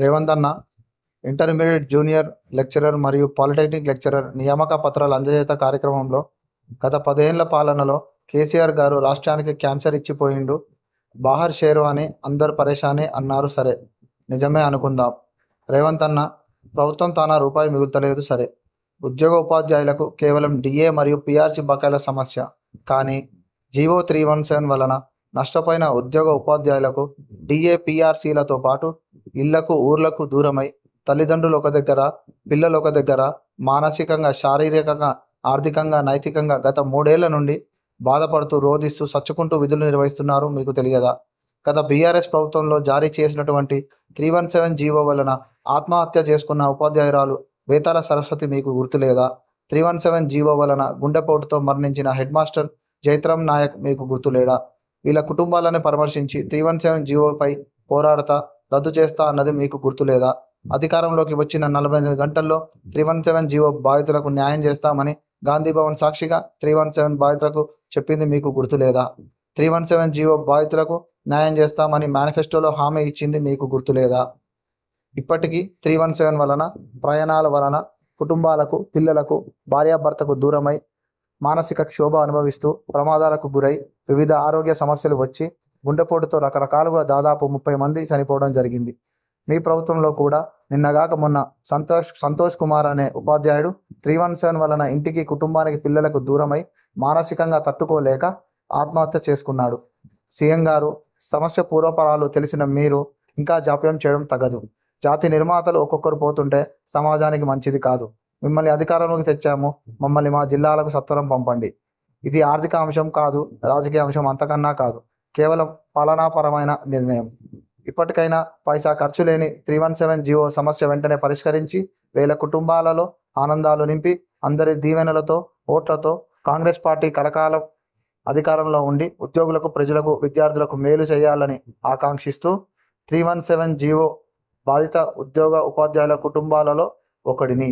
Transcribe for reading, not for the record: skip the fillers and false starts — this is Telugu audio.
రేవంత్ అన్న ఇంటర్మీడియట్ జూనియర్ లెక్చరర్ మరియు పాలిటెక్నిక్ లెక్చరర్ నియామక పత్రాల అందజేత కార్యక్రమంలో గత 10 ఏళ్ల పాలనలో కేసీఆర్ గారు రాష్ట్రానికి క్యాన్సర్ ఇచ్చిపోయిండు. బాహర్ షేరు అని అందరు పరేషానే అన్నారు. సరే, నిజమే అనుకుందాం. రేవంత్ అన్న ప్రభుత్వం తానా రూపాయి మిగులుతలేదు. సరే, ఉద్యోగ ఉపాధ్యాయులకు కేవలం డిఏ మరియు పిఆర్సీ బకాయిల సమస్య. కానీ జీవో 317 వలన నష్టపోయిన ఉద్యోగ ఉపాధ్యాయులకు డిఏ పిఆర్సీలతో పాటు ఇళ్లకు ఊర్లకు దూరమై తల్లిదండ్రులు ఒక దగ్గర, పిల్లలు ఒక దగ్గర మానసికంగా, శారీరకంగా, ఆర్థికంగా, నైతికంగా గత 3 ఏళ్ల నుండి బాధపడుతూ, రోధిస్తూ, సచ్చుకుంటూ విధులు నిర్వహిస్తున్నారు. మీకు తెలియదా? గత బీఆర్ఎస్ ప్రభుత్వంలో జారీ చేసినటువంటి 317 జీవో వలన ఆత్మహత్య చేసుకున్న ఉపాధ్యాయురాలు వేతాల సరస్వతి మీకు గుర్తులేదా? 317 జీవో వలన గుండెపోటుతో మరణించిన హెడ్ మాస్టర్ జైత్రం నాయక్ మీకు గుర్తులేడా? వీళ్ళ కుటుంబాలను పరామర్శించి 317 జీవోపై పోరాడతా, రద్దు చేస్తా అన్నది మీకు గుర్తులేదా? అధికారంలోకి వచ్చిన 48 గంటల్లో 317 జీవో బాధితులకు న్యాయం చేస్తామని గాంధీభవన్ సాక్షిగా 317 బాధితులకు చెప్పింది మీకు గుర్తులేదా? 317 జీవో బాధితులకు న్యాయం చేస్తామని మేనిఫెస్టోలో హామీ ఇచ్చింది మీకు గుర్తులేదా? ఇప్పటికీ 317 వలన, ప్రయాణాల వలన కుటుంబాలకు, పిల్లలకు, భార్యాభర్తకు దూరమై మానసిక క్షోభ అనుభవిస్తూ, ప్రమాదాలకు గురై, వివిధ ఆరోగ్య సమస్యలు వచ్చి, గుండెపోటుతో రకరకాలుగా దాదాపు 30 మంది చనిపోవడం జరిగింది. మీ ప్రభుత్వంలో కూడా నిన్నగాక మొన్న సంతోష్ కుమార్ అనే ఉపాధ్యాయుడు 317 వలన ఇంటికి, కుటుంబానికి, పిల్లలకు దూరమై మానసికంగా తట్టుకోలేక ఆత్మహత్య చేసుకున్నాడు. సీఎం గారు, సమస్య పూర్వపరాలు తెలిసిన మీరు ఇంకా జాప్యం చేయడం తగదు. జాతి నిర్మాతలు ఒక్కొక్కరు పోతుంటే సమాజానికి మంచిది కాదు. మిమ్మల్ని అధికారంలోకి తెచ్చాము, మమ్మల్ని మా జిల్లాలకు సత్వరం పంపండి. ఇది ఆర్థిక అంశం కాదు, రాజకీయ అంశం అంతకన్నా కాదు, కేవలం పాలనాపరమైన నిర్ణయం. ఇప్పటికైనా పైసా ఖర్చు లేని 317 జీవో సమస్య వెంటనే పరిష్కరించి వేల కుటుంబాలలో ఆనందాలు నింపి అందరి దీవెనలతో, ఓట్లతో కాంగ్రెస్ పార్టీ కలకాలం అధికారంలో ఉండి ఉద్యోగులకు, ప్రజలకు, విద్యార్థులకు మేలు చేయాలని ఆకాంక్షిస్తూ 317 జీవో బాధిత ఉద్యోగ ఉపాధ్యాయుల కుటుంబాలలో ఒకడిని.